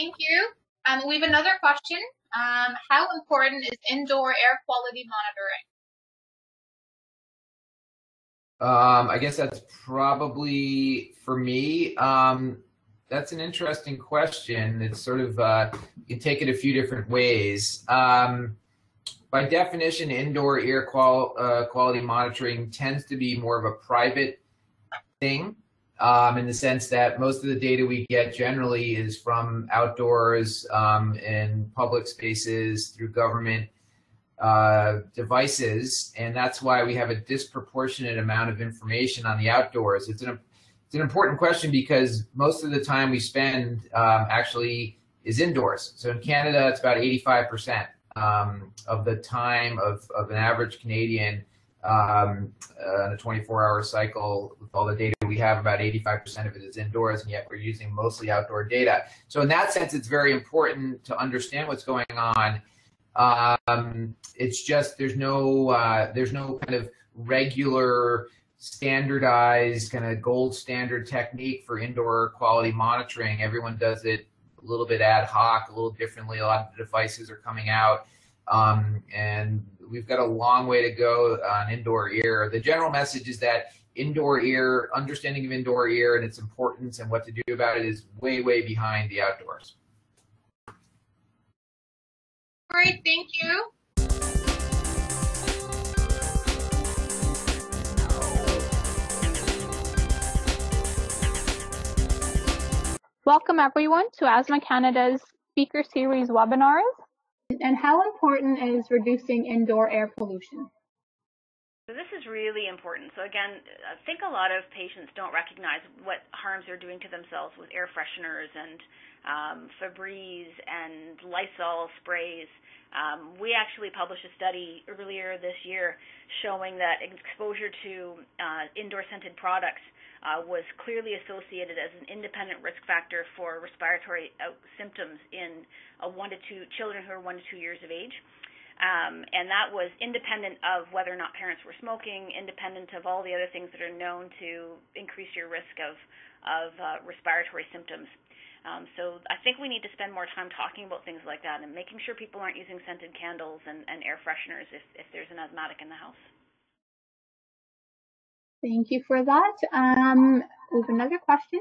thank you. We have another question. How important is indoor air quality monitoring? I guess that's probably for me. That's an interesting question. It's sort of, you can take it a few different ways. By definition, indoor air quality monitoring tends to be more of a private thing, in the sense that most of the data we get generally is from outdoors, in public spaces, through government devices, and that's why we have a disproportionate amount of information on the outdoors. It's an important question because most of the time we spend actually is indoors. So in Canada, it's about 85% of the time of an average Canadian on a 24-hour cycle. With all the data we have, about 85% of it is indoors, and yet we're using mostly outdoor data. So in that sense, it's very important to understand what's going on. It's just there's no kind of regular, standardized, kind of gold standard technique for indoor quality monitoring. Everyone does it a little bit ad hoc, a little differently. A lot of the devices are coming out, and we've got a long way to go on indoor ear. The general message is that indoor ear, understanding of indoor ear and its importance and what to do about it is way, way behind the outdoors. Great, thank you. Welcome everyone to Asthma Canada's Speaker Series webinars. And how important is reducing indoor air pollution? So this is really important. So again, I think a lot of patients don't recognize what harms they're doing to themselves with air fresheners and Febreze and Lysol sprays. We actually published a study earlier this year showing that exposure to indoor scented products was clearly associated as an independent risk factor for respiratory symptoms in children who are 1 to 2 years of age. And that was independent of whether or not parents were smoking, independent of all the other things that are known to increase your risk of respiratory symptoms. So I think we need to spend more time talking about things like that and making sure people aren't using scented candles and air fresheners if there's an asthmatic in the house. Thank you for that. We have another question.